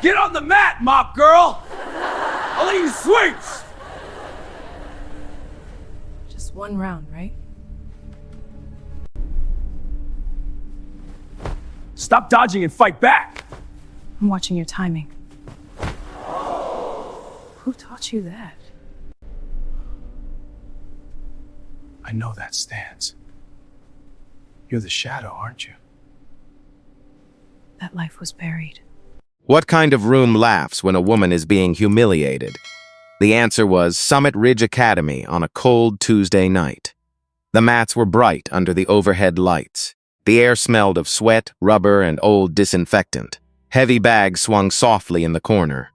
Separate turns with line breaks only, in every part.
Get on the mat, mop girl! I'll let you swing!
Just one round, right?
Stop dodging and fight back!
I'm watching your timing. Who taught you that?
I know that stance. You're the shadow, aren't you?
That life was buried.
What kind of room laughs when a woman is being humiliated? The answer was Summit Ridge Academy on a cold Tuesday night. The mats were bright under the overhead lights. The air smelled of sweat, rubber, and old disinfectant. Heavy bags swung softly in the corner.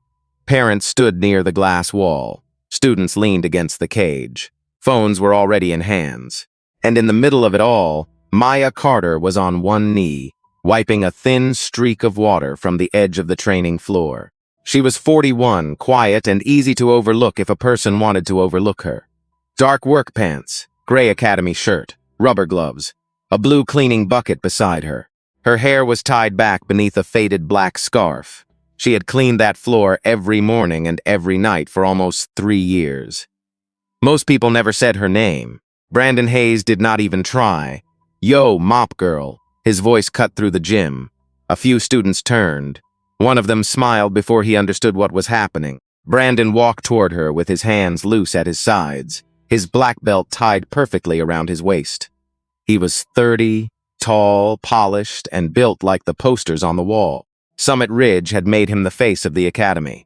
Parents stood near the glass wall. Students leaned against the cage. Phones were already in hands. And in the middle of it all, Maya Carter was on one knee, wiping a thin streak of water from the edge of the training floor. She was 41, quiet and easy to overlook if a person wanted to overlook her. Dark work pants, gray academy shirt, rubber gloves, a blue cleaning bucket beside her. Her hair was tied back beneath a faded black scarf. She had cleaned that floor every morning and every night for almost 3 years. Most people never said her name. Brandon Hayes did not even try. "Yo, mop girl." His voice cut through the gym. A few students turned. One of them smiled before he understood what was happening. Brandon walked toward her with his hands loose at his sides, his black belt tied perfectly around his waist. He was 30, tall, polished, and built like the posters on the wall. Summit Ridge had made him the face of the academy.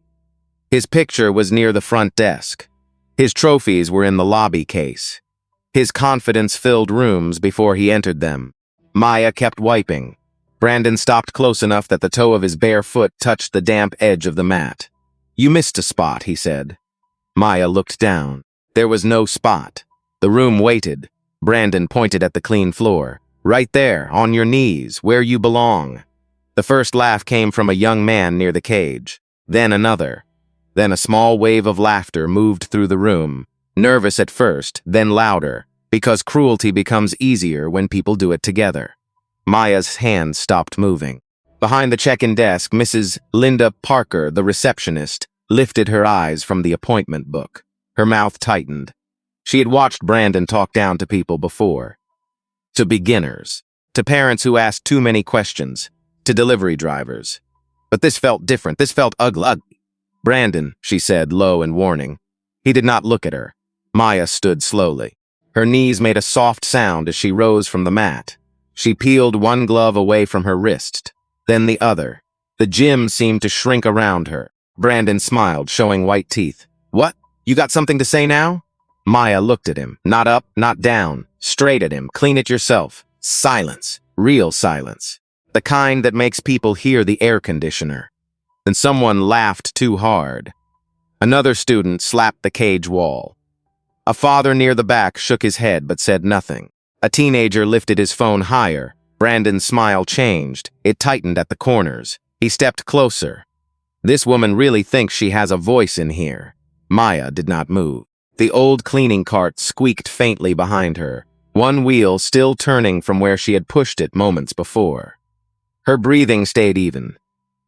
His picture was near the front desk. His trophies were in the lobby case. His confidence filled rooms before he entered them. Maya kept wiping. Brandon stopped close enough that the toe of his bare foot touched the damp edge of the mat. "You missed a spot," he said. Maya looked down. There was no spot. The room waited. Brandon pointed at the clean floor. "Right there, on your knees, where you belong." The first laugh came from a young man near the cage. Then another. Then a small wave of laughter moved through the room. Nervous at first, then louder, because cruelty becomes easier when people do it together. Maya's hands stopped moving. Behind the check-in desk, Mrs. Linda Parker, the receptionist, lifted her eyes from the appointment book. Her mouth tightened. She had watched Brandon talk down to people before. To beginners. To parents who asked too many questions. To delivery drivers. But this felt different. This felt ugly. "Brandon," she said, low and warning. He did not look at her. Maya stood slowly. Her knees made a soft sound as she rose from the mat. She peeled one glove away from her wrist, then the other. The gym seemed to shrink around her. Brandon smiled, showing white teeth. "What? You got something to say now?" Maya looked at him, not up, not down, straight at him. "Clean it yourself." Silence. Real silence. The kind that makes people hear the air conditioner. Then someone laughed too hard. Another student slapped the cage wall. A father near the back shook his head but said nothing. A teenager lifted his phone higher. Brandon's smile changed. It tightened at the corners. He stepped closer. "This woman really thinks she has a voice in here." Maya did not move. The old cleaning cart squeaked faintly behind her, one wheel still turning from where she had pushed it moments before. Her breathing stayed even.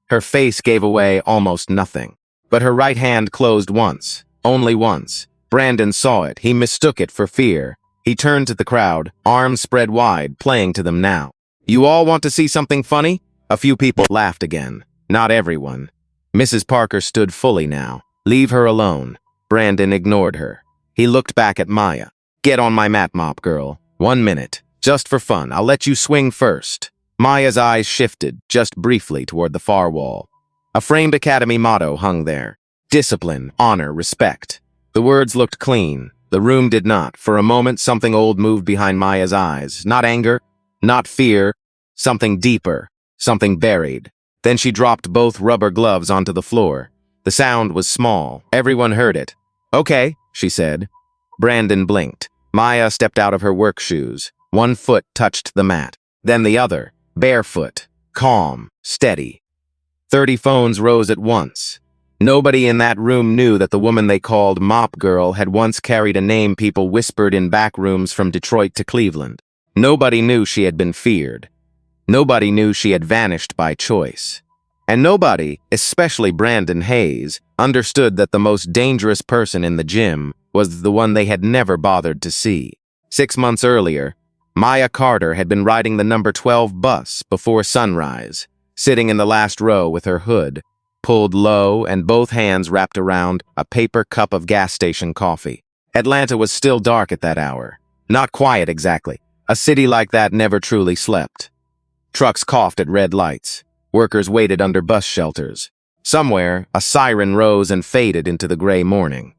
Her face gave away almost nothing. But her right hand closed once. Only once. Brandon saw it. He mistook it for fear. He turned to the crowd, arms spread wide, playing to them now. "You all want to see something funny?" A few people laughed again. Not everyone. Mrs. Parker stood fully now. "Leave her alone." Brandon ignored her. He looked back at Maya. "Get on my mat, mop girl. 1 minute. Just for fun. I'll let you swing first." Maya's eyes shifted, just briefly, toward the far wall. A framed academy motto hung there. Discipline, honor, respect. The words looked clean. The room did not. For a moment, something old moved behind Maya's eyes. Not anger, not fear, something deeper, something buried. Then she dropped both rubber gloves onto the floor. The sound was small. Everyone heard it. "Okay," she said. Brandon blinked. Maya stepped out of her work shoes. One foot touched the mat. Then the other, barefoot, calm, steady. 30 phones rose at once. Nobody in that room knew that the woman they called Mop Girl had once carried a name people whispered in back rooms from Detroit to Cleveland. Nobody knew she had been feared. Nobody knew she had vanished by choice. And nobody, especially Brandon Hayes, understood that the most dangerous person in the gym was the one they had never bothered to see. 6 months earlier, Maya Carter had been riding the number 12 bus before sunrise, sitting in the last row with her hood pulled low and both hands wrapped around a paper cup of gas station coffee. Atlanta was still dark at that hour. Not quiet exactly. A city like that never truly slept. Trucks coughed at red lights. Workers waited under bus shelters. Somewhere, a siren rose and faded into the gray morning.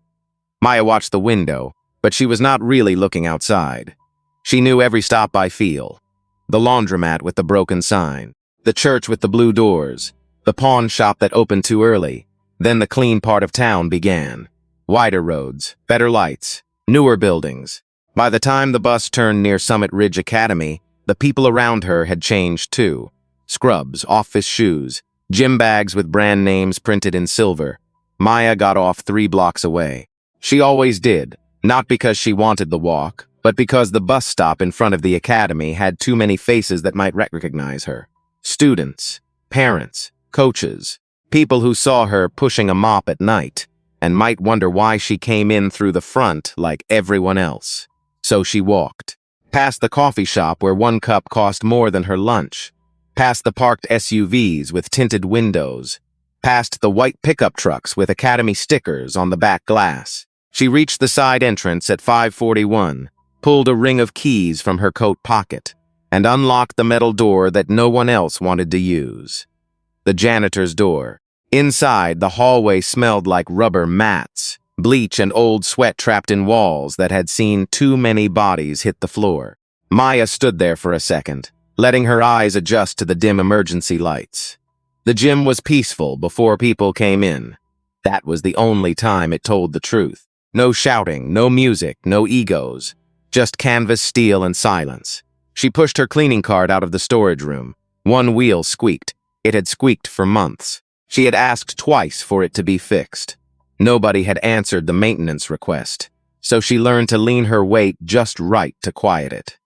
Maya watched the window, but she was not really looking outside. She knew every stop by feel. The laundromat with the broken sign, the church with the blue doors, the pawn shop that opened too early. Then the clean part of town began. Wider roads, better lights, newer buildings. By the time the bus turned near Summit Ridge Academy, the people around her had changed too. Scrubs, office shoes, gym bags with brand names printed in silver. Maya got off 3 blocks away. She always did, not because she wanted the walk, but because the bus stop in front of the academy had too many faces that might recognize her. Students, parents, coaches, people who saw her pushing a mop at night and might wonder why she came in through the front like everyone else. So she walked. Past the coffee shop where 1 cup cost more than her lunch. Past the parked SUVs with tinted windows. Past the white pickup trucks with academy stickers on the back glass. She reached the side entrance at 5:41, pulled a ring of keys from her coat pocket, and unlocked the metal door that no one else wanted to use. The janitor's door. Inside, the hallway smelled like rubber mats, bleach and old sweat trapped in walls that had seen too many bodies hit the floor. Maya stood there for a second, letting her eyes adjust to the dim emergency lights. The gym was peaceful before people came in. That was the only time it told the truth. No shouting, no music, no egos. Just canvas, steel, and silence. She pushed her cleaning cart out of the storage room. 1 wheel squeaked. It had squeaked for months. She had asked twice for it to be fixed. Nobody had answered the maintenance request, so she learned to lean her weight just right to quiet it.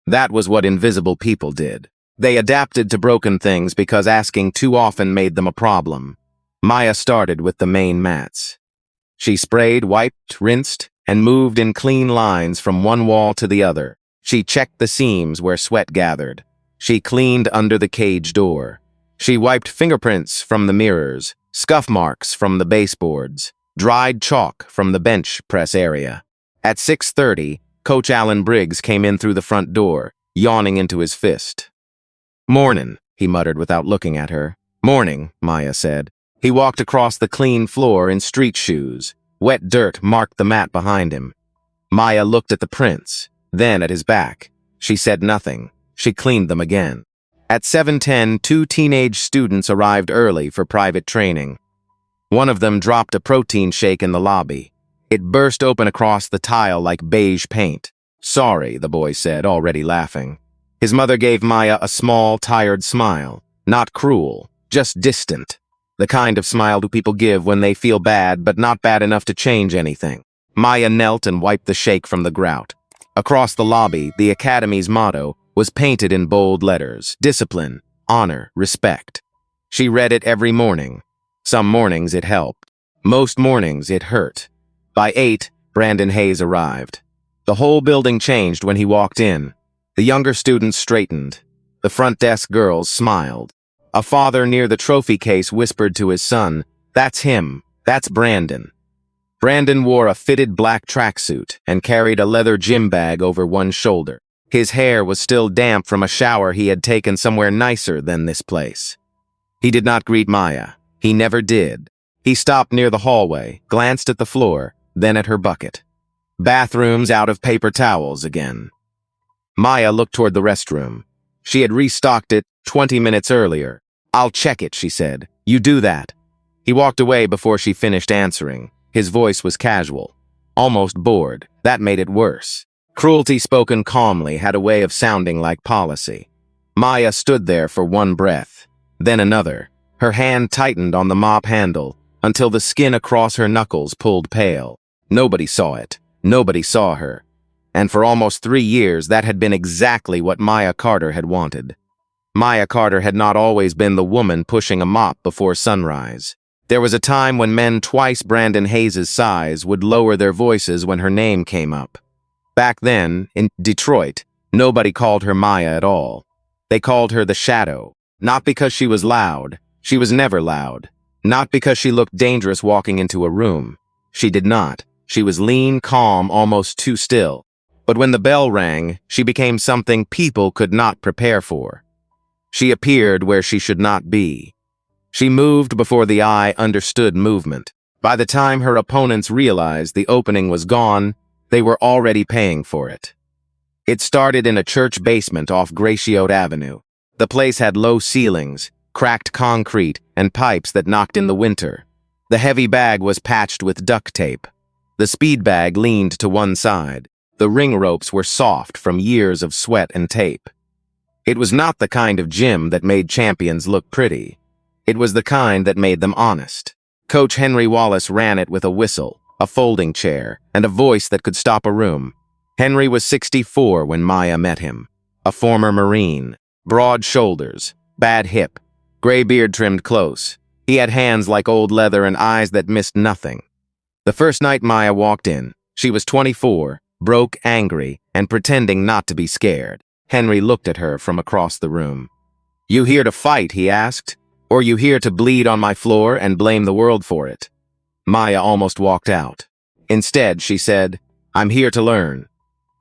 That was what invisible people did. They adapted to broken things because asking too often made them a problem. Maya started with the main mats. She sprayed, wiped, rinsed, and moved in clean lines from one wall to the other. She checked the seams where sweat gathered. She cleaned under the cage door. She wiped fingerprints from the mirrors, scuff marks from the baseboards, dried chalk from the bench press area. At 6:30, Coach Alan Briggs came in through the front door, yawning into his fist. "Mornin'," he muttered without looking at her. "Morning," Maya said. He walked across the clean floor in street shoes. Wet dirt marked the mat behind him. Maya looked at the prints, then at his back. She said nothing. She cleaned them again. At 7:10, 2 teenage students arrived early for private training. One of them dropped a protein shake in the lobby. It burst open across the tile like beige paint. "Sorry," the boy said, already laughing. His mother gave Maya a small, tired smile. Not cruel, just distant. The kind of smile people give when they feel bad, but not bad enough to change anything. Maya knelt and wiped the shake from the grout. Across the lobby, the academy's motto was painted in bold letters: discipline, honor, respect. She read it every morning. Some mornings it helped. Most mornings it hurt. By 8, Brandon Hayes arrived. The whole building changed when he walked in. The younger students straightened. The front desk girls smiled. A father near the trophy case whispered to his son, "That's him. That's Brandon." Brandon wore a fitted black tracksuit and carried a leather gym bag over one shoulder. His hair was still damp from a shower he had taken somewhere nicer than this place. He did not greet Maya. He never did. He stopped near the hallway, glanced at the floor, then at her bucket. Bathrooms out of paper towels again. Maya looked toward the restroom. She had restocked it 20 minutes earlier. "I'll check it," she said. "You do that." He walked away before she finished answering. His voice was casual, almost bored. That made it worse. Cruelty spoken calmly had a way of sounding like policy. Maya stood there for one breath, then another. Her hand tightened on the mop handle until the skin across her knuckles pulled pale. Nobody saw it. Nobody saw her. And for almost 3 years, that had been exactly what Maya Carter had wanted. Maya Carter had not always been the woman pushing a mop before sunrise. There was a time when men twice Brandon Hayes' size would lower their voices when her name came up. Back then, in Detroit, nobody called her Maya at all. They called her the Shadow, not because she was loud. She was never loud. Not because she looked dangerous walking into a room. She did not. She was lean, calm, almost too still. But when the bell rang, she became something people could not prepare for. She appeared where she should not be. She moved before the eye understood movement. By the time her opponents realized the opening was gone, they were already paying for it. It started in a church basement off Gratiot Avenue. The place had low ceilings, cracked concrete, and pipes that knocked in the winter. The heavy bag was patched with duct tape. The speed bag leaned to one side. The ring ropes were soft from years of sweat and tape. It was not the kind of gym that made champions look pretty. It was the kind that made them honest. Coach Henry Wallace ran it with a whistle, a folding chair, and a voice that could stop a room. Henry was 64 when Maya met him. A former Marine. Broad shoulders, bad hip, gray beard trimmed close. He had hands like old leather and eyes that missed nothing. The first night Maya walked in, she was 24, broke, angry, and pretending not to be scared. Henry looked at her from across the room. "You here to fight?" he asked. "Or you here to bleed on my floor and blame the world for it?" Maya almost walked out. Instead, she said, "I'm here to learn."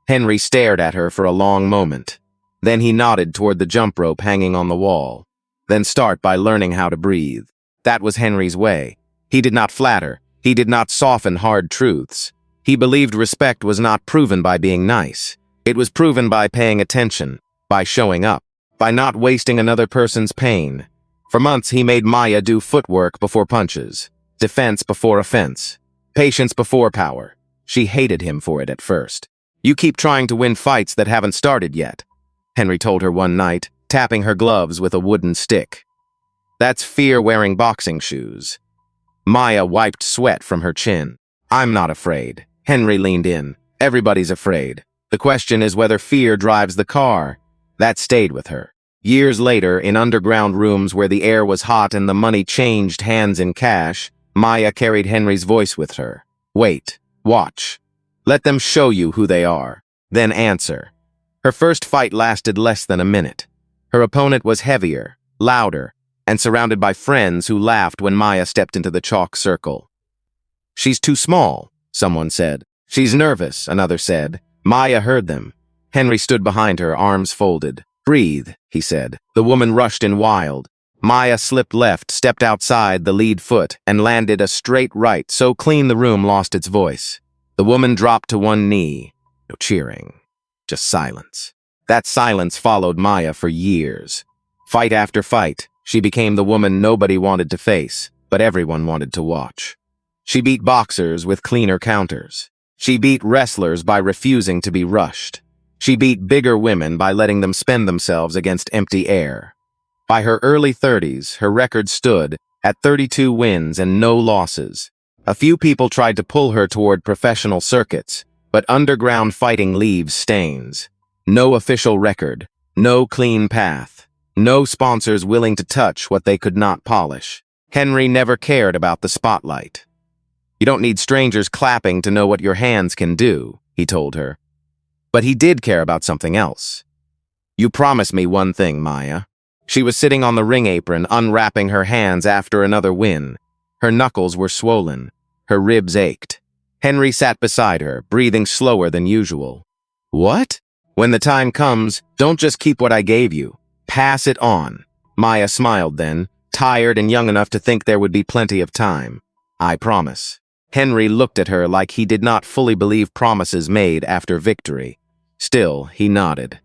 Henry stared at her for a long moment. Then he nodded toward the jump rope hanging on the wall. "Then start by learning how to breathe." That was Henry's way. He did not flatter. He did not soften hard truths. He believed respect was not proven by being nice. It was proven by paying attention, by showing up, by not wasting another person's pain. For months, he made Maya do footwork before punches, defense before offense, patience before power. She hated him for it at first. "You keep trying to win fights that haven't started yet," Henry told her one night, tapping her gloves with a wooden stick. "That's fear wearing boxing shoes." Maya wiped sweat from her chin. "I'm not afraid." Henry leaned in. "Everybody's afraid. The question is whether fear drives the car." That stayed with her. Years later, in underground rooms where the air was hot and the money changed hands in cash, Maya carried Henry's voice with her. "Wait. Watch. Let them show you who they are. Then answer." Her first fight lasted less than a minute. Her opponent was heavier, louder, and surrounded by friends who laughed when Maya stepped into the chalk circle. "She's too small," someone said. "She's nervous," another said. Maya heard them. Henry stood behind her, arms folded. "Breathe," he said. The woman rushed in wild. Maya slipped left, stepped outside the lead foot, and landed a straight right so clean the room lost its voice. The woman dropped to one knee. No cheering. Just silence. That silence followed Maya for years. Fight after fight, she became the woman nobody wanted to face, but everyone wanted to watch. She beat boxers with cleaner counters. She beat wrestlers by refusing to be rushed. She beat bigger women by letting them spend themselves against empty air. By her early 30s, her record stood at 32 wins and no losses. A few people tried to pull her toward professional circuits, but underground fighting leaves stains. No official record, no clean path, no sponsors willing to touch what they could not polish. Henry never cared about the spotlight. "You don't need strangers clapping to know what your hands can do," he told her. But he did care about something else. "You promise me one thing, Maya." She was sitting on the ring apron, unwrapping her hands after another win. Her knuckles were swollen. Her ribs ached. Henry sat beside her, breathing slower than usual. "What?" "When the time comes, don't just keep what I gave you. Pass it on." Maya smiled then, tired and young enough to think there would be plenty of time. "I promise." Henry looked at her like he did not fully believe promises made after victory. Still, he nodded.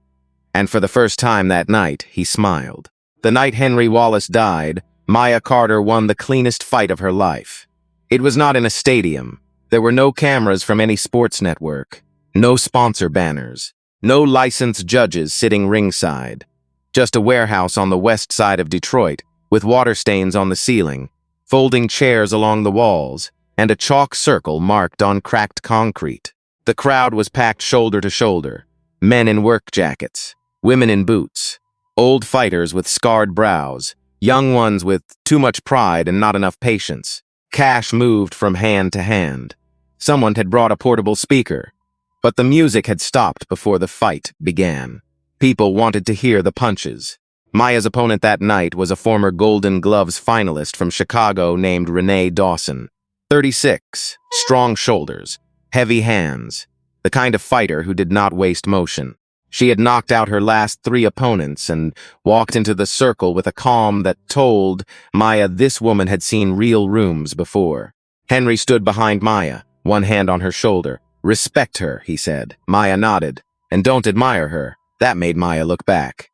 And for the first time that night, he smiled. The night Henry Wallace died, Maya Carter won the cleanest fight of her life. It was not in a stadium. There were no cameras from any sports network, no sponsor banners, no licensed judges sitting ringside. Just a warehouse on the west side of Detroit, with water stains on the ceiling, folding chairs along the walls, and a chalk circle marked on cracked concrete. The crowd was packed shoulder to shoulder, men in work jackets, women in boots. Old fighters with scarred brows, young ones with too much pride and not enough patience. Cash moved from hand to hand. Someone had brought a portable speaker, but the music had stopped before the fight began. People wanted to hear the punches. Maya's opponent that night was a former Golden Gloves finalist from Chicago named Renee Dawson. 36, strong shoulders, heavy hands, the kind of fighter who did not waste motion. She had knocked out her last 3 opponents and walked into the circle with a calm that told Maya this woman had seen real rooms before. Henry stood behind Maya, one hand on her shoulder. "Respect her," he said. Maya nodded. "And don't admire her." That made Maya look back.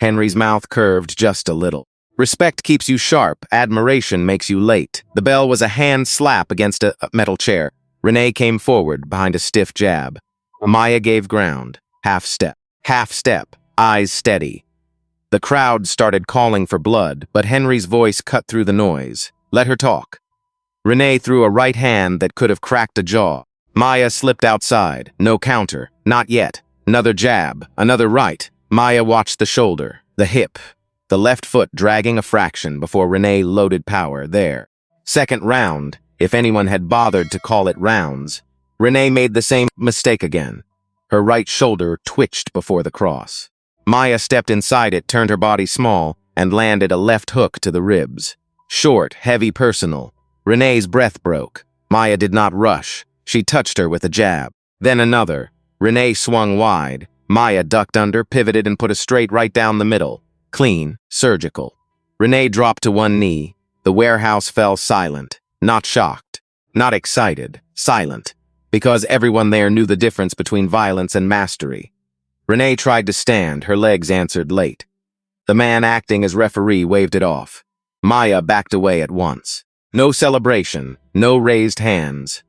Henry's mouth curved just a little. "Respect keeps you sharp. Admiration makes you late." The bell was a hand slap against a metal chair. Renee came forward behind a stiff jab. Maya gave ground. Half step, eyes steady. The crowd started calling for blood, but Henry's voice cut through the noise. "Let her talk." Renee threw a right hand that could have cracked a jaw. Maya slipped outside. No counter. Not yet. Another jab. Another right. Maya watched the shoulder, the hip, the left foot dragging a fraction before Renee loaded power there. Second round, if anyone had bothered to call it rounds. Renee made the same mistake again. Her right shoulder twitched before the cross. Maya stepped inside it, turned her body small, and landed a left hook to the ribs. Short, heavy, personal. Renee's breath broke. Maya did not rush. She touched her with a jab. Then another. Renee swung wide. Maya ducked under, pivoted, and put a straight right down the middle. Clean, surgical. Renee dropped to one knee. The warehouse fell silent. Not shocked. Not excited. Silent. Because everyone there knew the difference between violence and mastery. Renee tried to stand. Her legs answered late. The man acting as referee waved it off. Maya backed away at once. No celebration. No raised hands.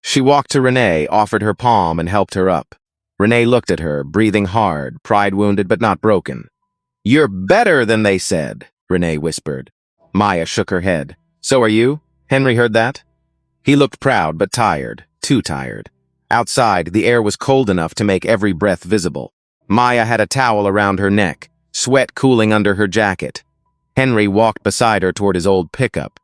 She walked to Renee, offered her palm, and helped her up. Renee looked at her, breathing hard, pride wounded but not broken. "You're better than they said," Renee whispered. Maya shook her head. "So are you?" Henry heard that. He looked proud but tired. Too tired. Outside, the air was cold enough to make every breath visible. Maya had a towel around her neck, sweat cooling under her jacket. Henry walked beside her toward his old pickup.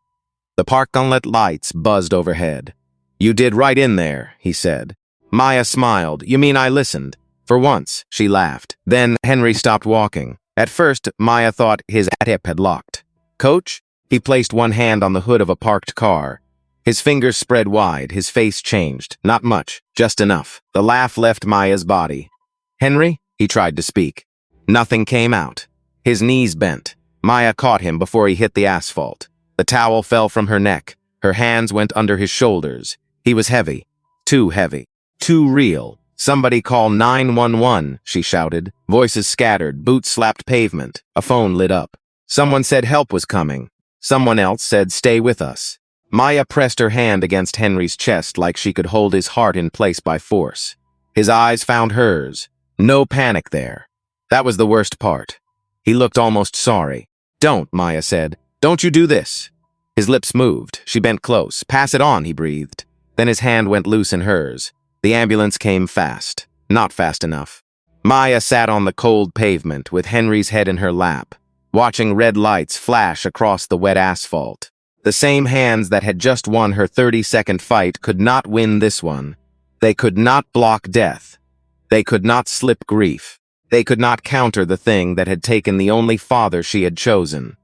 The parking lot lights buzzed overhead. "You did right in there," he said. Maya smiled. "You mean I listened?" For once, she laughed. Then Henry stopped walking. At first, Maya thought his hip had locked. "Coach?" He placed one hand on the hood of a parked car. His fingers spread wide, his face changed. Not much, just enough. The laugh left Maya's body. "Henry?" He tried to speak. Nothing came out. His knees bent. Maya caught him before he hit the asphalt. The towel fell from her neck. Her hands went under his shoulders. He was heavy. Too heavy. Too real. "Somebody call 911, she shouted. Voices scattered, boots slapped pavement. A phone lit up. Someone said help was coming. Someone else said stay with us. Maya pressed her hand against Henry's chest like she could hold his heart in place by force. His eyes found hers. No panic there. That was the worst part. He looked almost sorry. "Don't," Maya said. "Don't you do this." His lips moved. She bent close. "Pass it on," he breathed. Then his hand went loose in hers. The ambulance came fast. Not fast enough. Maya sat on the cold pavement with Henry's head in her lap, watching red lights flash across the wet asphalt. The same hands that had just won her 30-second fight could not win this one. They could not block death. They could not slip grief. They could not counter the thing that had taken the only father she had chosen.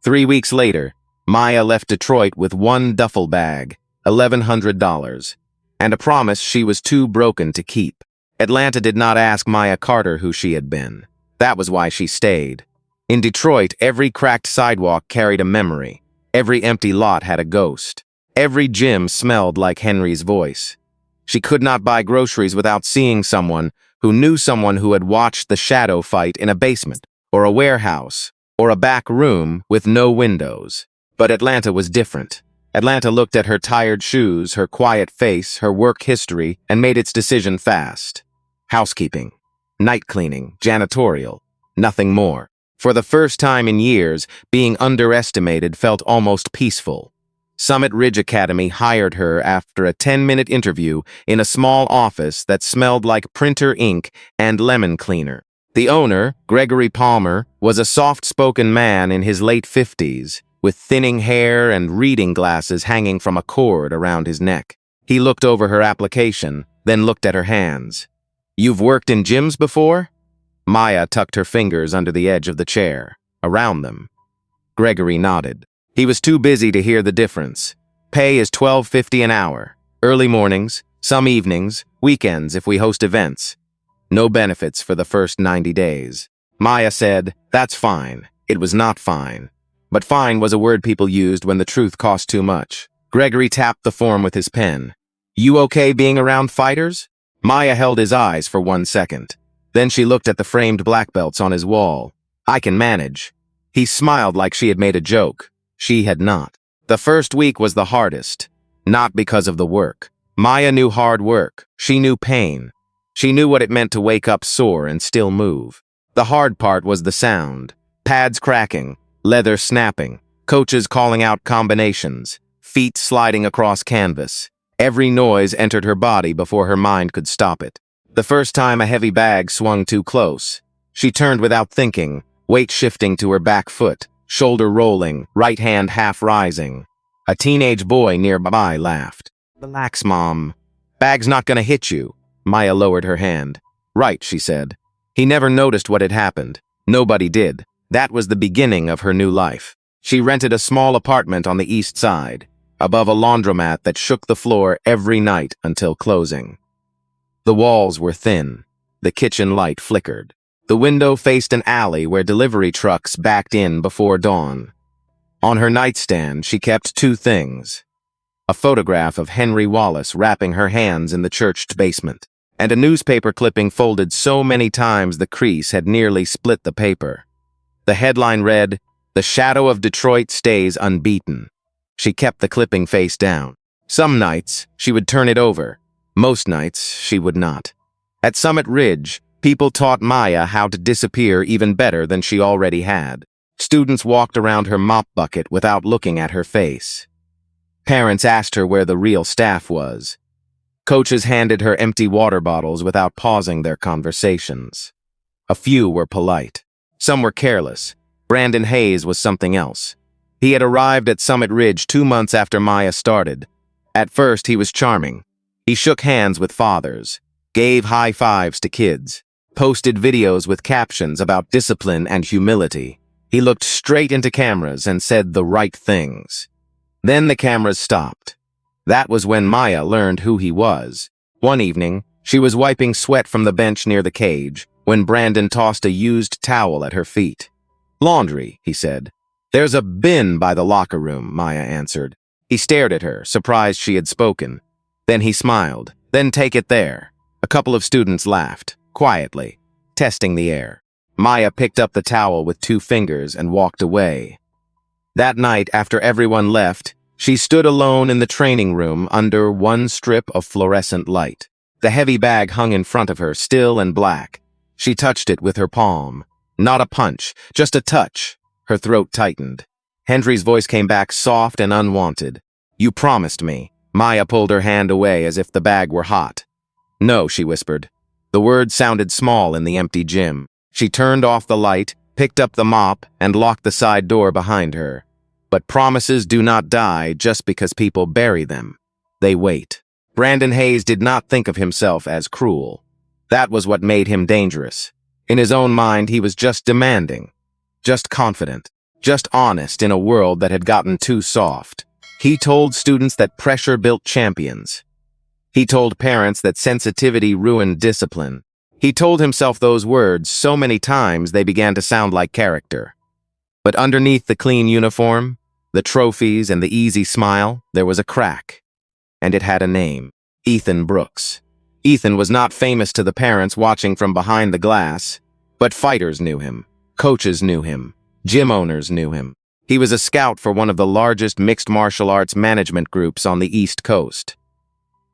3 weeks later, Maya left Detroit with one duffel bag, $1,100, and a promise she was too broken to keep. Atlanta did not ask Maya Carter who she had been. That was why she stayed. In Detroit, every cracked sidewalk carried a memory. Every empty lot had a ghost. Every gym smelled like Henry's voice. She could not buy groceries without seeing someone who knew someone who had watched the shadow fight in a basement, or a warehouse, or a back room with no windows. But Atlanta was different. Atlanta looked at her tired shoes, her quiet face, her work history, and made its decision fast. Housekeeping, night cleaning, janitorial, nothing more. For the first time in years, being underestimated felt almost peaceful. Summit Ridge Academy hired her after a 10-minute interview in a small office that smelled like printer ink and lemon cleaner. The owner, Gregory Palmer, was a soft-spoken man in his late 50s, with thinning hair and reading glasses hanging from a cord around his neck. He looked over her application, then looked at her hands. "You've worked in gyms before?" Maya tucked her fingers under the edge of the chair, around them. Gregory nodded. He was too busy to hear the difference. Pay is $12.50 an hour. Early mornings, some evenings, weekends if we host events. No benefits for the first 90 days. Maya said, "That's fine." It was not fine. But fine was a word people used when the truth cost too much. Gregory tapped the form with his pen. "You okay being around fighters?" Maya held his eyes for 1 second. Then she looked at the framed black belts on his wall. "I can manage." He smiled like she had made a joke. She had not. The first week was the hardest. Not because of the work. Maya knew hard work. She knew pain. She knew what it meant to wake up sore and still move. The hard part was the sound. Pads cracking, leather snapping, coaches calling out combinations, feet sliding across canvas. Every noise entered her body before her mind could stop it. The first time a heavy bag swung too close, she turned without thinking, weight shifting to her back foot, shoulder rolling, right hand half rising. A teenage boy nearby laughed. "Relax, Mom. Bag's not gonna hit you." Maya lowered her hand. "Right," she said. He never noticed what had happened. Nobody did. That was the beginning of her new life. She rented a small apartment on the east side, above a laundromat that shook the floor every night until closing. The walls were thin. The kitchen light flickered. The window faced an alley where delivery trucks backed in before dawn. On her nightstand, she kept 2 things. A photograph of Henry Wallace wrapping her hands in the church basement, and a newspaper clipping folded so many times the crease had nearly split the paper. The headline read, "The Shadow of Detroit Stays Unbeaten." She kept the clipping face down. Some nights, she would turn it over. Most nights, she would not. At Summit Ridge, people taught Maya how to disappear even better than she already had. Students walked around her mop bucket without looking at her face. Parents asked her where the real staff was. Coaches handed her empty water bottles without pausing their conversations. A few were polite. Some were careless. Brandon Hayes was something else. He had arrived at Summit Ridge 2 months after Maya started. At first, he was charming. He shook hands with fathers, gave high fives to kids, posted videos with captions about discipline and humility. He looked straight into cameras and said the right things. Then the cameras stopped. That was when Maya learned who he was. One evening, she was wiping sweat from the bench near the cage when Brandon tossed a used towel at her feet. "Laundry," he said. "There's a bin by the locker room," Maya answered. He stared at her, surprised she had spoken. Then he smiled. "Then take it there." A couple of students laughed, quietly, testing the air. Maya picked up the towel with 2 fingers and walked away. That night, after everyone left, she stood alone in the training room under one strip of fluorescent light. The heavy bag hung in front of her, still and black. She touched it with her palm. Not a punch, just a touch. Her throat tightened. Henry's voice came back soft and unwanted. "You promised me." Maya pulled her hand away as if the bag were hot. "No," she whispered. The words sounded small in the empty gym. She turned off the light, picked up the mop, and locked the side door behind her. But promises do not die just because people bury them. They wait. Brandon Hayes did not think of himself as cruel. That was what made him dangerous. In his own mind, he was just demanding, just confident, just honest in a world that had gotten too soft. He told students that pressure built champions. He told parents that sensitivity ruined discipline. He told himself those words so many times they began to sound like character. But underneath the clean uniform, the trophies and the easy smile, there was a crack. And it had a name: Ethan Brooks. Ethan was not famous to the parents watching from behind the glass, but fighters knew him, coaches knew him, gym owners knew him. He was a scout for one of the largest mixed martial arts management groups on the East Coast.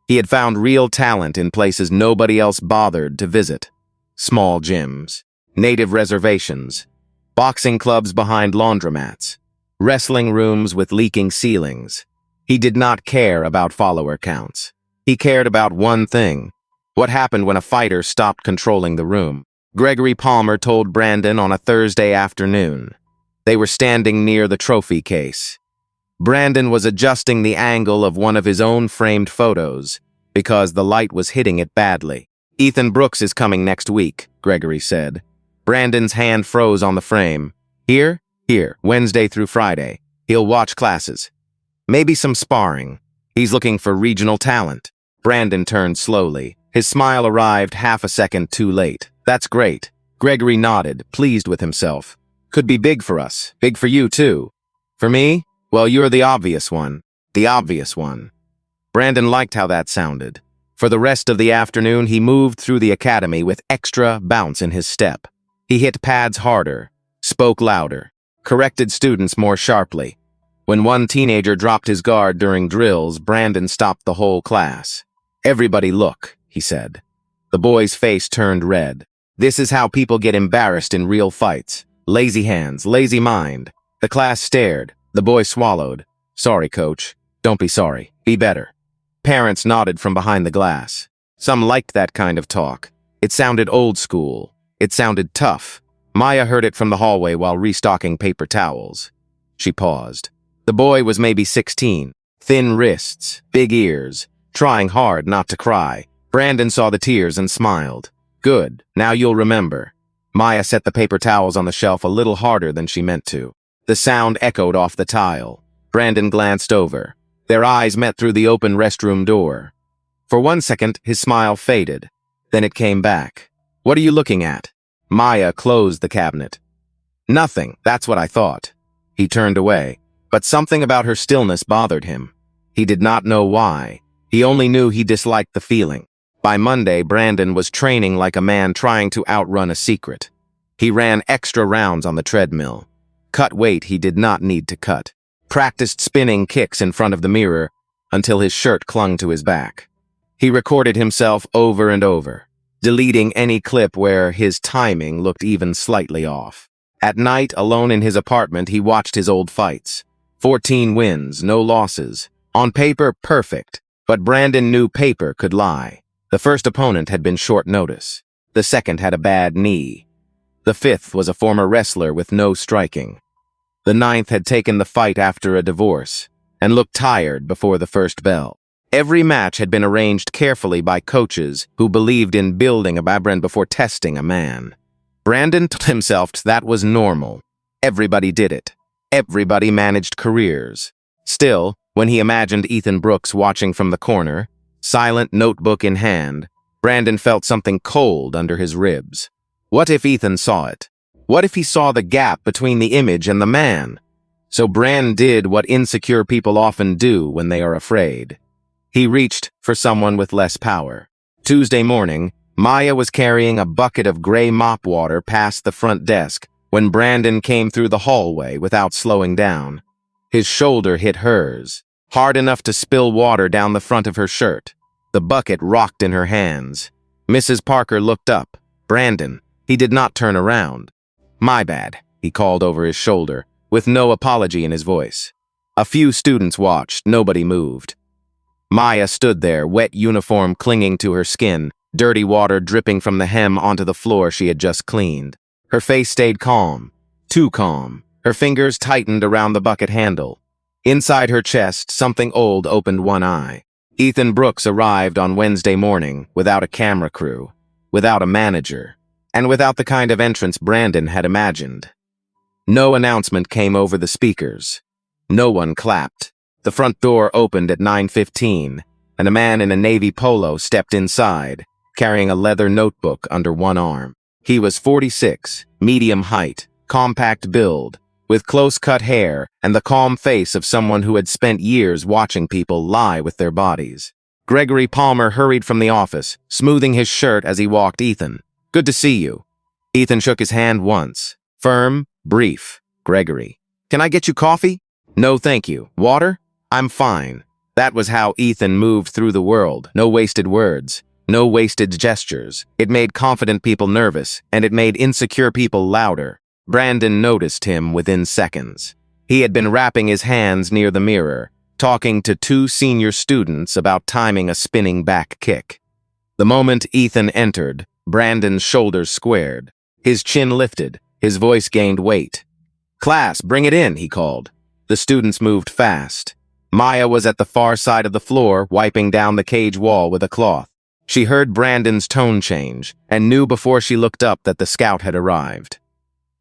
He had found real talent in places nobody else bothered to visit. Small gyms, native reservations, boxing clubs behind laundromats, wrestling rooms with leaking ceilings. He did not care about follower counts. He cared about one thing: what happened when a fighter stopped controlling the room. Gregory Palmer told Brandon on a Thursday afternoon. They were standing near the trophy case. Brandon was adjusting the angle of one of his own framed photos because the light was hitting it badly. "Ethan Brooks is coming next week," Gregory said. Brandon's hand froze on the frame. "Here? Here, Wednesday through Friday. He'll watch classes. Maybe some sparring. He's looking for regional talent." Brandon turned slowly. His smile arrived half a second too late. "That's great." Gregory nodded, pleased with himself. "Could be big for us. Big for you, too." "For me? Well, you're the obvious one." The obvious one. Brandon liked how that sounded. For the rest of the afternoon, he moved through the academy with extra bounce in his step. He hit pads harder, spoke louder, corrected students more sharply. When one teenager dropped his guard during drills, Brandon stopped the whole class. "Everybody look," he said. The boy's face turned red. "This is how people get embarrassed in real fights. Lazy hands, lazy mind." The class stared. The boy swallowed. "Sorry, coach. Don't be sorry. Be better." Parents nodded from behind the glass. Some liked that kind of talk. It sounded old school. It sounded tough. Maya heard it from the hallway while restocking paper towels. She paused. The boy was maybe 16. Thin wrists, big ears, trying hard not to cry. Brandon saw the tears and smiled. "Good. Now you'll remember." Maya set the paper towels on the shelf a little harder than she meant to. The sound echoed off the tile. Brandon glanced over. Their eyes met through the open restroom door. For 1 second, his smile faded. Then it came back. "What are you looking at?" Maya closed the cabinet. "Nothing. That's what I thought." He turned away, but something about her stillness bothered him. He did not know why. He only knew he disliked the feeling. By Monday, Brandon was training like a man trying to outrun a secret. He ran extra rounds on the treadmill. Cut weight he did not need to cut. Practiced spinning kicks in front of the mirror until his shirt clung to his back. He recorded himself over and over, deleting any clip where his timing looked even slightly off. At night, alone in his apartment, he watched his old fights. 14 wins, no losses. On paper, perfect. But Brandon knew paper could lie. The first opponent had been short notice. The second had a bad knee. The fifth was a former wrestler with no striking. The ninth had taken the fight after a divorce and looked tired before the first bell. Every match had been arranged carefully by coaches who believed in building a brand before testing a man. Brandon told himself that was normal. Everybody did it. Everybody managed careers. Still, when he imagined Ethan Brooks watching from the corner, silent notebook in hand, Brandon felt something cold under his ribs. What if Ethan saw it? What if he saw the gap between the image and the man? So Brand did what insecure people often do when they are afraid. He reached for someone with less power. Tuesday morning, Maya was carrying a bucket of gray mop water past the front desk when Brandon came through the hallway without slowing down. His shoulder hit hers, hard enough to spill water down the front of her shirt. The bucket rocked in her hands. Mrs. Parker looked up. Brandon. He did not turn around. "My bad," he called over his shoulder, with no apology in his voice. A few students watched. Nobody moved. Maya stood there, wet uniform clinging to her skin, dirty water dripping from the hem onto the floor she had just cleaned. Her face stayed calm. Too calm. Her fingers tightened around the bucket handle. Inside her chest, something old opened one eye. Ethan Brooks arrived on Wednesday morning without a camera crew, without a manager, and without the kind of entrance Brandon had imagined. No announcement came over the speakers. No one clapped. The front door opened at 9:15, and a man in a navy polo stepped inside, carrying a leather notebook under one arm. He was 46, medium height, compact build, with close-cut hair and the calm face of someone who had spent years watching people lie with their bodies. Gregory Palmer hurried from the office, smoothing his shirt as he walked Ethan. "Good to see you." Ethan shook his hand once. Firm, brief. "Gregory. Can I get you coffee?" "No, thank you. Water?" "I'm fine." That was how Ethan moved through the world. No wasted words. No wasted gestures. It made confident people nervous, and it made insecure people louder. Brandon noticed him within seconds. He had been wrapping his hands near the mirror, talking to 2 senior students about timing a spinning back kick. The moment Ethan entered, Brandon's shoulders squared. His chin lifted. His voice gained weight. "Class, bring it in," he called. The students moved fast. Maya was at the far side of the floor, wiping down the cage wall with a cloth. She heard Brandon's tone change and knew before she looked up that the scout had arrived.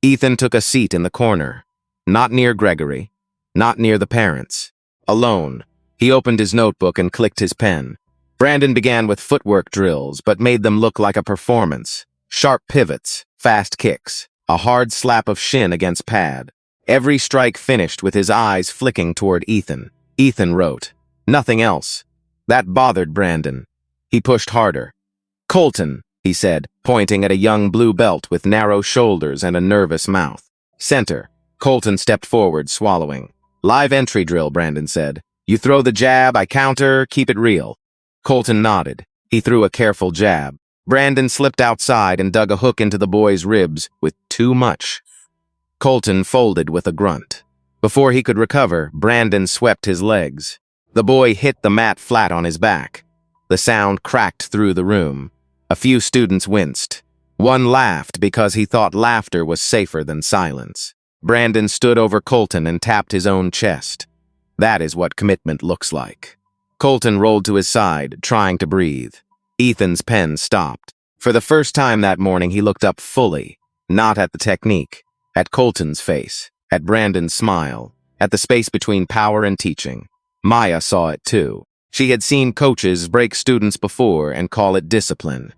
Ethan took a seat in the corner. Not near Gregory. Not near the parents. Alone. He opened his notebook and clicked his pen. Brandon began with footwork drills, but made them look like a performance. Sharp pivots, fast kicks, a hard slap of shin against pad. Every strike finished with his eyes flicking toward Ethan. Ethan wrote. Nothing else. That bothered Brandon. He pushed harder. "Colton," he said, pointing at a young blue belt with narrow shoulders and a nervous mouth. "Center." Colton stepped forward, swallowing. "Live entry drill," Brandon said. "You throw the jab, I counter, keep it real." Colton nodded. He threw a careful jab. Brandon slipped outside and dug a hook into the boy's ribs with too much. Colton folded with a grunt. Before he could recover, Brandon swept his legs. The boy hit the mat flat on his back. The sound cracked through the room. A few students winced. One laughed because he thought laughter was safer than silence. Brandon stood over Colton and tapped his own chest. That is what commitment looks like. Colton rolled to his side, trying to breathe. Ethan's pen stopped. For the first time that morning, he looked up fully, not at the technique, at Colton's face, at Brandon's smile, at the space between power and teaching. Maya saw it too. She had seen coaches break students before and call it discipline.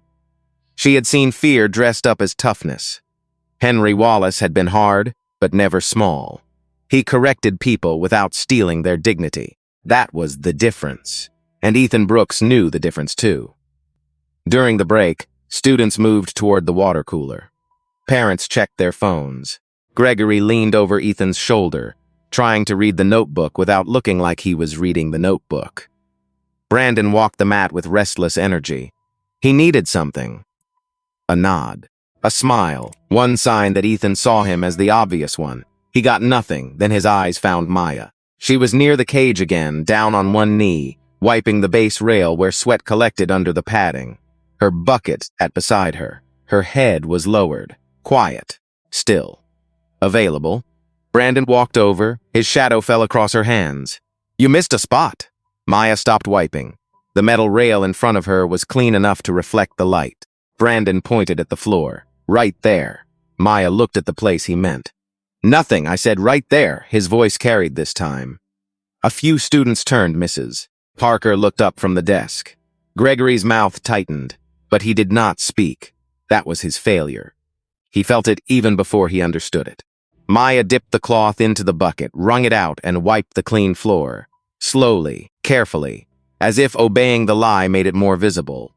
She had seen fear dressed up as toughness. Henry Wallace had been hard, but never small. He corrected people without stealing their dignity. That was the difference. And Ethan Brooks knew the difference too. During the break, students moved toward the water cooler. Parents checked their phones. Gregory leaned over Ethan's shoulder, trying to read the notebook without looking like he was reading the notebook. Brandon walked the mat with restless energy. He needed something. A nod. A smile. One sign that Ethan saw him as the obvious one. He got nothing, then his eyes found Maya. She was near the cage again, down on one knee, wiping the base rail where sweat collected under the padding. Her bucket at beside her. Her head was lowered. Quiet. Still. Available. Brandon walked over. His shadow fell across her hands. "You missed a spot." Maya stopped wiping. The metal rail in front of her was clean enough to reflect the light. Brandon pointed at the floor. "Right there." Maya looked at the place he meant. "Nothing, I said right there." His voice carried this time. A few students turned, Mrs. Parker looked up from the desk. Gregory's mouth tightened, but he did not speak. That was his failure. He felt it even before he understood it. Maya dipped the cloth into the bucket, wrung it out, and wiped the clean floor. Slowly, carefully, as if obeying the lie made it more visible.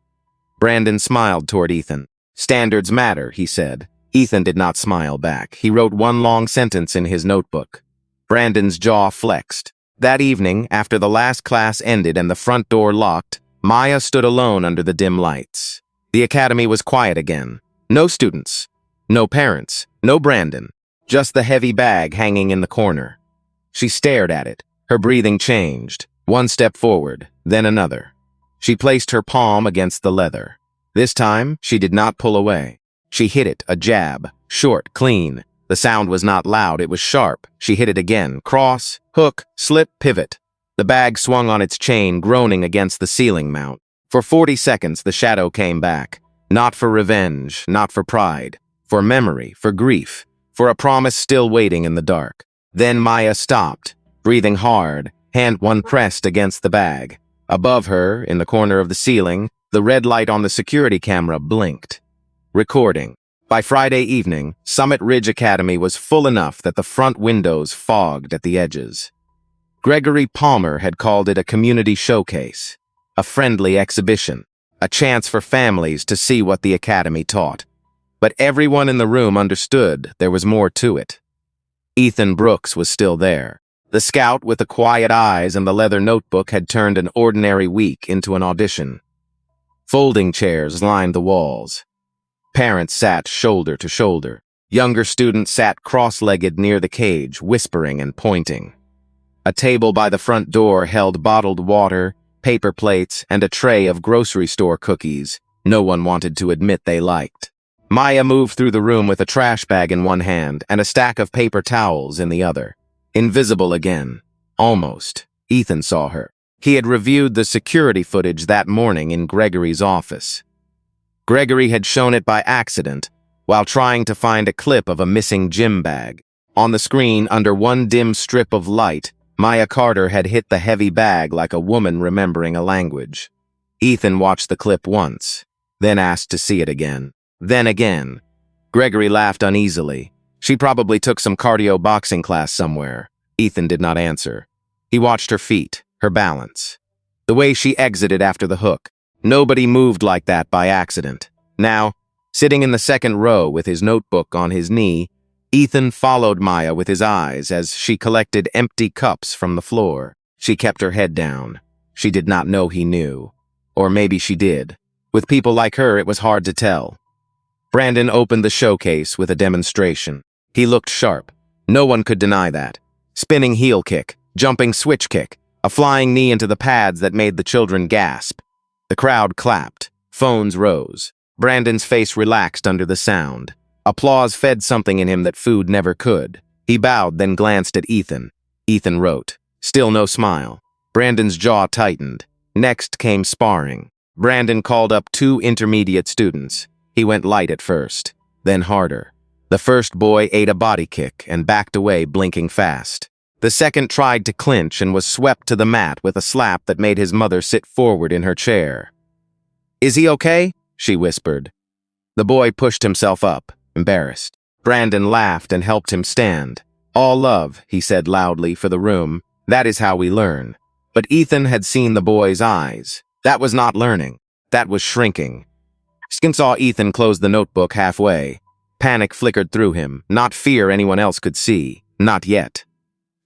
Brandon smiled toward Ethan. "Standards matter," he said. Ethan did not smile back. He wrote one long sentence in his notebook. Brandon's jaw flexed. That evening, after the last class ended and the front door locked, Maya stood alone under the dim lights. The academy was quiet again. No students. No parents. No Brandon. Just the heavy bag hanging in the corner. She stared at it. Her breathing changed. One step forward, then another. She placed her palm against the leather. This time, she did not pull away. She hit it, a jab, short, clean. The sound was not loud, it was sharp. She hit it again, cross, hook, slip, pivot. The bag swung on its chain, groaning against the ceiling mount. For 40 seconds, the shadow came back. Not for revenge, not for pride. For memory, for grief, for a promise still waiting in the dark. Then Maya stopped, breathing hard, hand one pressed against the bag. Above her, in the corner of the ceiling, the red light on the security camera blinked. Recording. By Friday evening, Summit Ridge Academy was full enough that the front windows fogged at the edges. Gregory Palmer had called it a community showcase, a friendly exhibition, a chance for families to see what the academy taught. But everyone in the room understood there was more to it. Ethan Brooks was still there. The scout with the quiet eyes and the leather notebook had turned an ordinary week into an audition. Folding chairs lined the walls. Parents sat shoulder to shoulder. Younger students sat cross-legged near the cage, whispering and pointing. A table by the front door held bottled water, paper plates, and a tray of grocery store cookies, no one wanted to admit they liked. Maya moved through the room with a trash bag in one hand and a stack of paper towels in the other. Invisible again. Almost. Ethan saw her. He had reviewed the security footage that morning in Gregory's office. Gregory had shown it by accident while trying to find a clip of a missing gym bag. On the screen, under one dim strip of light, Maya Carter had hit the heavy bag like a woman remembering a language. Ethan watched the clip once, then asked to see it again. Then again. Gregory laughed uneasily. She probably took some cardio boxing class somewhere. Ethan did not answer. He watched her feet, her balance. The way she exited after the hook. Nobody moved like that by accident. Now, sitting in the second row with his notebook on his knee, Ethan followed Maya with his eyes as she collected empty cups from the floor. She kept her head down. She did not know he knew. Or maybe she did. With people like her, it was hard to tell. Brandon opened the showcase with a demonstration. He looked sharp. No one could deny that. Spinning heel kick, jumping switch kick, a flying knee into the pads that made the children gasp. The crowd clapped. Phones rose. Brandon's face relaxed under the sound. Applause fed something in him that food never could. He bowed, then glanced at Ethan. Ethan wrote. Still no smile. Brandon's jaw tightened. Next came sparring. Brandon called up 2 intermediate students. He went light at first, then harder. The first boy ate a body kick and backed away, blinking fast. The second tried to clinch and was swept to the mat with a slap that made his mother sit forward in her chair. "Is he okay?" she whispered. The boy pushed himself up, embarrassed. Brandon laughed and helped him stand. "All love," he said loudly for the room. "That is how we learn." But Ethan had seen the boy's eyes. That was not learning. That was shrinking. Skin saw Ethan close the notebook halfway. Panic flickered through him, not fear anyone else could see. Not yet.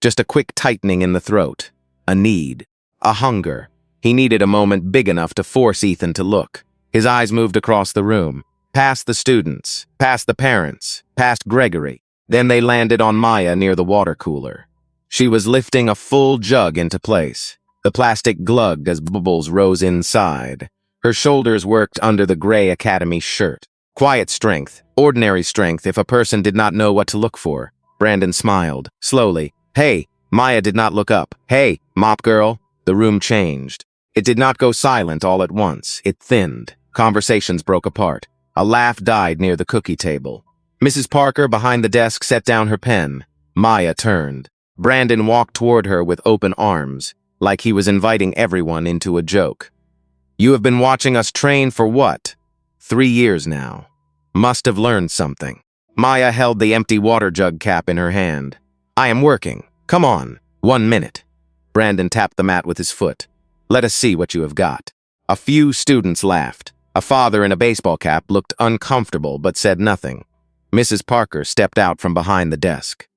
Just a quick tightening in the throat. A need. A hunger. He needed a moment big enough to force Ethan to look. His eyes moved across the room, past the students, past the parents, past Gregory. Then they landed on Maya near the water cooler. She was lifting a full jug into place. The plastic glugged as bubbles rose inside. Her shoulders worked under the gray academy shirt. Quiet strength, ordinary strength if a person did not know what to look for. Brandon smiled, slowly. "Hey!" Maya did not look up. "Hey, mop girl!" The room changed. It did not go silent all at once. It thinned. Conversations broke apart. A laugh died near the cookie table. Mrs. Parker, behind the desk, set down her pen. Maya turned. Brandon walked toward her with open arms, like he was inviting everyone into a joke. "You have been watching us train for what? 3 years now. Must have learned something." Maya held the empty water jug cap in her hand. "I am working. Come on. 1 minute." Brandon tapped the mat with his foot. "Let us see what you have got." A few students laughed. A father in a baseball cap looked uncomfortable but said nothing. Mrs. Parker stepped out from behind the desk.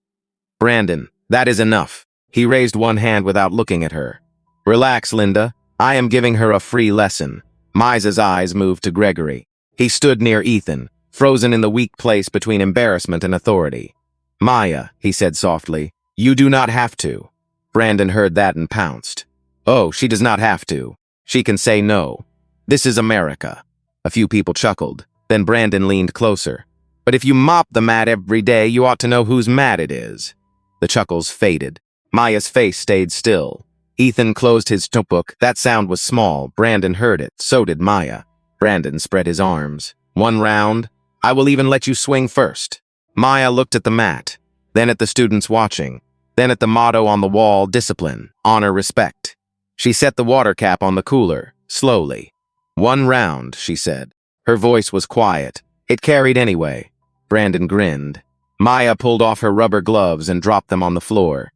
"Brandon, that is enough." He raised one hand without looking at her. "Relax, Linda. I am giving her a free lesson." Maya's eyes moved to Gregory. He stood near Ethan, frozen in the weak place between embarrassment and authority. "Maya," he said softly, "you do not have to." Brandon heard that and pounced. "Oh, she does not have to. She can say no. This is America." A few people chuckled. Then Brandon leaned closer. "But if you mop the mat every day, you ought to know whose mat it is." The chuckles faded. Maya's face stayed still. Ethan closed his notebook. That sound was small. Brandon heard it. So did Maya. Brandon spread his arms. "1 round. I will even let you swing first." Maya looked at the mat, then at the students watching, then at the motto on the wall, discipline, honor, respect. She set the water cap on the cooler, slowly. 1 round, she said. Her voice was quiet. It carried anyway. Brandon grinned. Maya pulled off her rubber gloves and dropped them on the floor.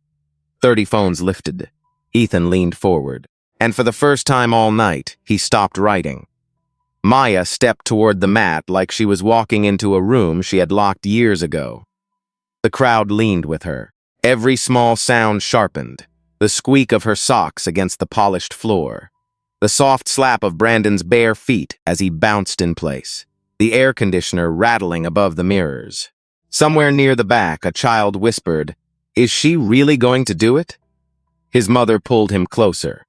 30 phones lifted. Ethan leaned forward, and for the first time all night, he stopped writing. Maya stepped toward the mat like she was walking into a room she had locked years ago. The crowd leaned with her. Every small sound sharpened. The squeak of her socks against the polished floor. The soft slap of Brandon's bare feet as he bounced in place. The air conditioner rattling above the mirrors. Somewhere near the back, a child whispered, "Is she really going to do it?" His mother pulled him closer.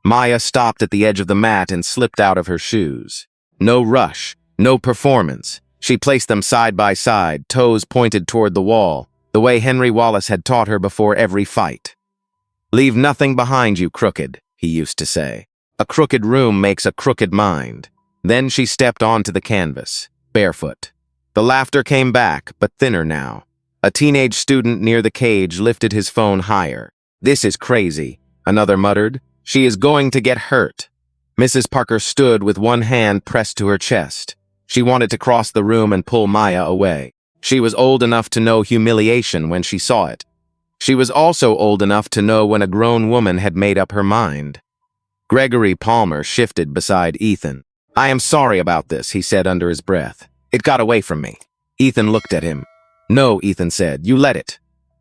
Maya stopped at the edge of the mat and slipped out of her shoes. No rush, no performance. She placed them side by side, toes pointed toward the wall, the way Henry Wallace had taught her before every fight. "Leave nothing behind you, crooked," he used to say. "A crooked room makes a crooked mind." Then she stepped onto the canvas, barefoot. The laughter came back, but thinner now. A teenage student near the cage lifted his phone higher. "This is crazy," another muttered. "She is going to get hurt." Mrs. Parker stood with one hand pressed to her chest. She wanted to cross the room and pull Maya away. She was old enough to know humiliation when she saw it. She was also old enough to know when a grown woman had made up her mind. Gregory Palmer shifted beside Ethan. "I am sorry about this," he said under his breath. "It got away from me." Ethan looked at him. "No," Ethan said, "you let it."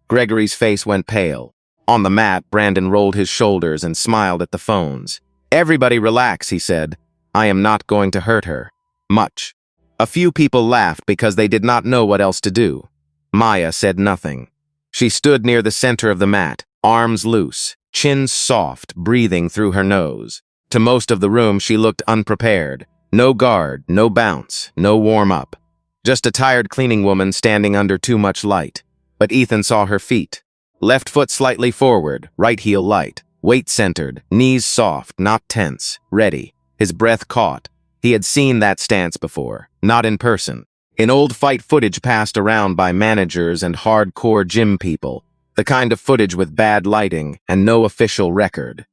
Gregory's face went pale. On the mat, Brandon rolled his shoulders and smiled at the phones. "Everybody relax," he said. "I am not going to hurt her. Much." A few people laughed because they did not know what else to do. Maya said nothing. She stood near the center of the mat, arms loose, chin soft, breathing through her nose. To most of the room, she looked unprepared. No guard, no bounce, no warm-up. Just a tired cleaning woman standing under too much light. But Ethan saw her feet. Left foot slightly forward, right heel light. Weight centered, knees soft, not tense, ready. His breath caught. He had seen that stance before, not in person. In old fight footage passed around by managers and hardcore gym people. The kind of footage with bad lighting and no official record.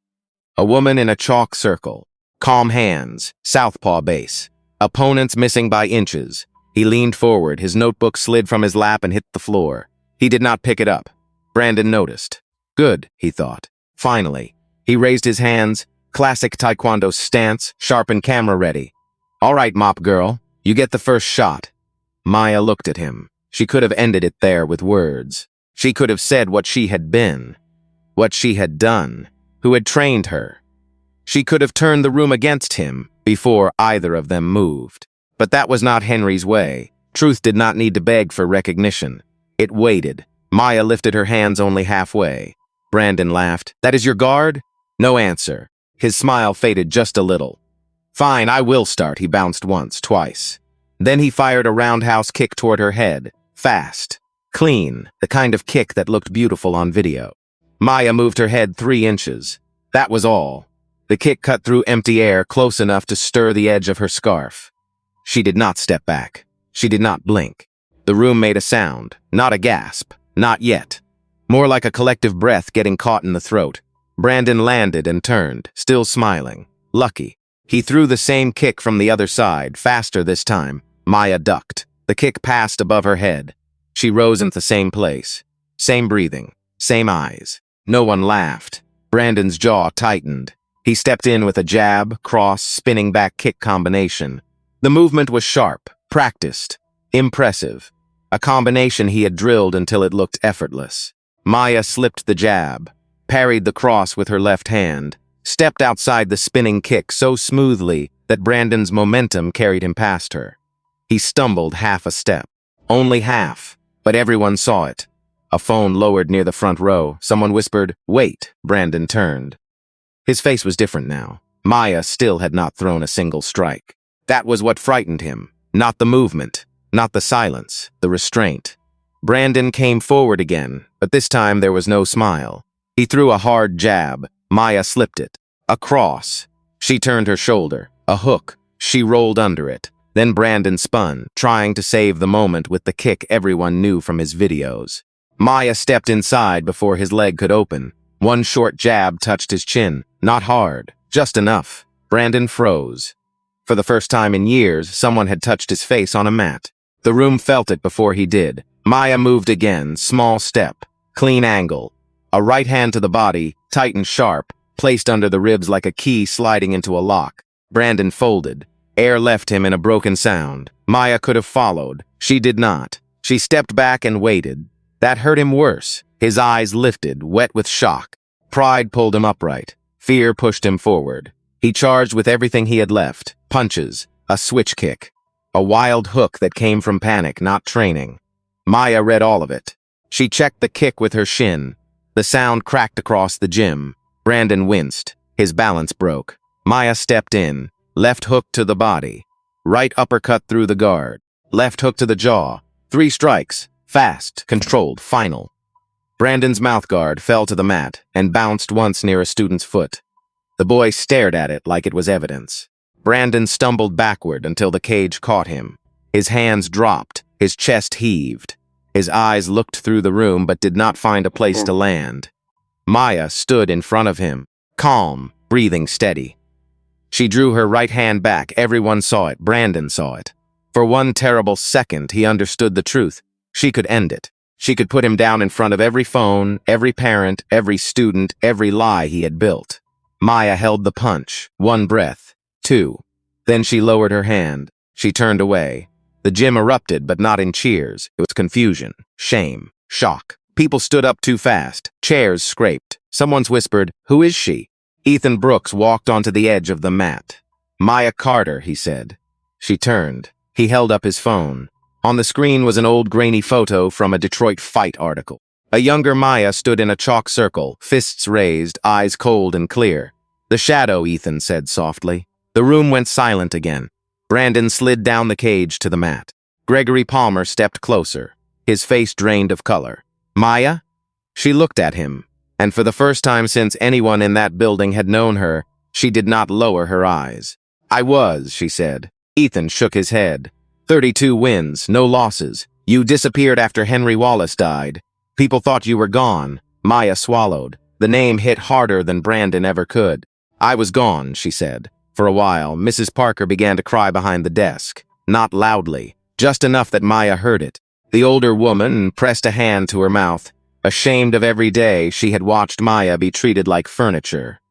A woman in a chalk circle. Calm hands, southpaw base. Opponents missing by inches. He leaned forward, his notebook slid from his lap and hit the floor. He did not pick it up. Brandon noticed. Good, he thought. Finally. He raised his hands, classic taekwondo stance, sharp and camera ready. "All right, mop girl, you get the first shot." Maya looked at him. She could have ended it there with words. She could have said what she had been, what she had done, who had trained her. She could have turned the room against him before either of them moved. But that was not Henry's way. Truth did not need to beg for recognition. It waited. Maya lifted her hands only halfway. Brandon laughed. "That is your guard?" No answer. His smile faded just a little. "Fine, I will start." He bounced once, twice. Then he fired a roundhouse kick toward her head. Fast. Clean. The kind of kick that looked beautiful on video. Maya moved her head 3 inches. That was all. The kick cut through empty air close enough to stir the edge of her scarf. She did not step back. She did not blink. The room made a sound. Not a gasp. Not yet. More like a collective breath getting caught in the throat. Brandon landed and turned, still smiling. Lucky. He threw the same kick from the other side, faster this time. Maya ducked. The kick passed above her head. She rose in the same place. Same breathing. Same eyes. No one laughed. Brandon's jaw tightened. He stepped in with a jab, cross, spinning back kick combination. The movement was sharp, practiced, impressive. A combination he had drilled until it looked effortless. Maya slipped the jab, parried the cross with her left hand, stepped outside the spinning kick so smoothly that Brandon's momentum carried him past her. He stumbled half a step. Only half, but everyone saw it. A phone lowered near the front row. Someone whispered, "Wait." Brandon turned. His face was different now. Maya still had not thrown a single strike. That was what frightened him. Not the movement, not the silence, the restraint. Brandon came forward again, but this time there was no smile. He threw a hard jab. Maya slipped it. A cross. She turned her shoulder. A hook. She rolled under it. Then Brandon spun, trying to save the moment with the kick everyone knew from his videos. Maya stepped inside before his leg could open. One short jab touched his chin. Not hard, just enough. Brandon froze. For the first time in years, someone had touched his face on a mat. The room felt it before he did. Maya moved again, small step, clean angle. A right hand to the body, tight and sharp, placed under the ribs like a key sliding into a lock. Brandon folded. Air left him in a broken sound. Maya could have followed. She did not. She stepped back and waited. That hurt him worse. His eyes lifted, wet with shock. Pride pulled him upright. Fear pushed him forward. He charged with everything he had left. Punches, a switch kick, a wild hook that came from panic, not training. Maya read all of it. She checked the kick with her shin. The sound cracked across the gym. Brandon winced. His balance broke. Maya stepped in, left hook to the body. Right uppercut through the guard. Left hook to the jaw. 3 strikes. Fast, controlled, final. Brandon's mouthguard fell to the mat and bounced once near a student's foot. The boy stared at it like it was evidence. Brandon stumbled backward until the cage caught him. His hands dropped, his chest heaved. His eyes looked through the room but did not find a place to land. Maya stood in front of him, calm, breathing steady. She drew her right hand back. Everyone saw it. Brandon saw it. For one terrible second, he understood the truth. She could end it. She could put him down in front of every phone, every parent, every student, every lie he had built. Maya held the punch. 1 breath. 2. Then she lowered her hand. She turned away. The gym erupted, but not in cheers. It was confusion, shame, shock. People stood up too fast. Chairs scraped. Someone's whispered, "Who is she?" Ethan Brooks walked onto the edge of the mat. "Maya Carter," he said. She turned. He held up his phone. On the screen was an old grainy photo from a Detroit Fight article. A younger Maya stood in a chalk circle, fists raised, eyes cold and clear. "The shadow," Ethan said softly. The room went silent again. Brandon slid down the cage to the mat. Gregory Palmer stepped closer. His face drained of color. "Maya?" She looked at him, and for the first time since anyone in that building had known her, she did not lower her eyes. "I was," she said. Ethan shook his head. 32 wins, no losses. You disappeared after Henry Wallace died. People thought you were gone." Maya swallowed. The name hit harder than Brandon ever could. "I was gone," she said. For a while, Mrs. Parker began to cry behind the desk. Not loudly, just enough that Maya heard it. The older woman pressed a hand to her mouth. Ashamed of every day she had watched Maya be treated like furniture,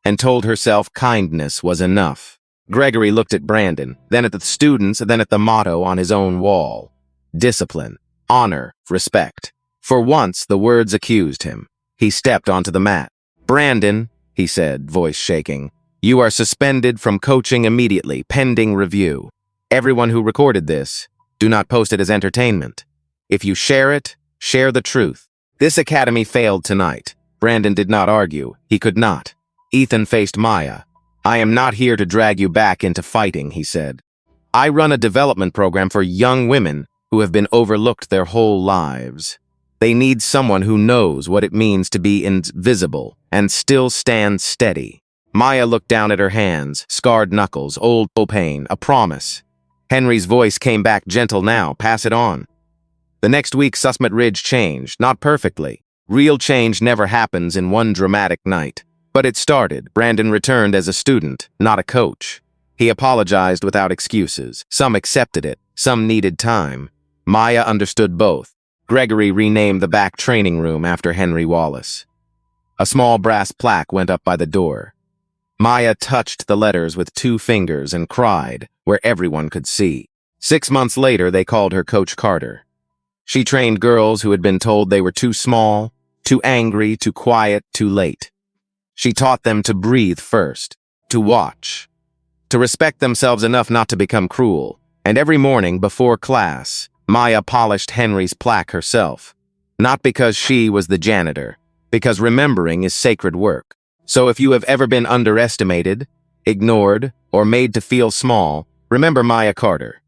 and told herself kindness was enough. Gregory looked at Brandon, then at the students, then at the motto on his own wall. Discipline, honor, respect. For once, the words accused him. He stepped onto the mat. "Brandon," he said, voice shaking, "you are suspended from coaching immediately, pending review. Everyone who recorded this, do not post it as entertainment. If you share it, share the truth." This academy failed tonight. Brandon did not argue. He could not. Ethan faced Maya. "I am not here to drag you back into fighting," he said. "I run a development program for young women who have been overlooked their whole lives. They need someone who knows what it means to be invisible and still stand steady." Maya looked down at her hands, scarred knuckles, old pain, a promise. Henry's voice came back gentle now. "Pass it on." The next week, Summit Ridge changed, not perfectly. Real change never happens in one dramatic night. But it started. Brandon returned as a student, not a coach. He apologized without excuses. Some accepted it, some needed time. Maya understood both. Gregory renamed the back training room after Henry Wallace. A small brass plaque went up by the door. Maya touched the letters with 2 fingers and cried, where everyone could see. 6 months later, they called her Coach Carter. She trained girls who had been told they were too small, too angry, too quiet, too late. She taught them to breathe first, to watch, to respect themselves enough not to become cruel. And every morning before class, Maya polished Henry's plaque herself. Not because she was the janitor, because remembering is sacred work. So if you have ever been underestimated, ignored, or made to feel small, remember Maya Carter.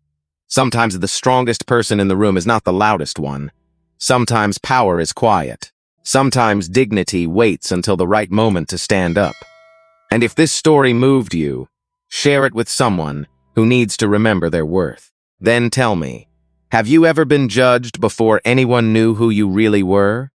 Sometimes the strongest person in the room is not the loudest one. Sometimes power is quiet. Sometimes dignity waits until the right moment to stand up. And if this story moved you, share it with someone who needs to remember their worth. Then tell me, have you ever been judged before anyone knew who you really were?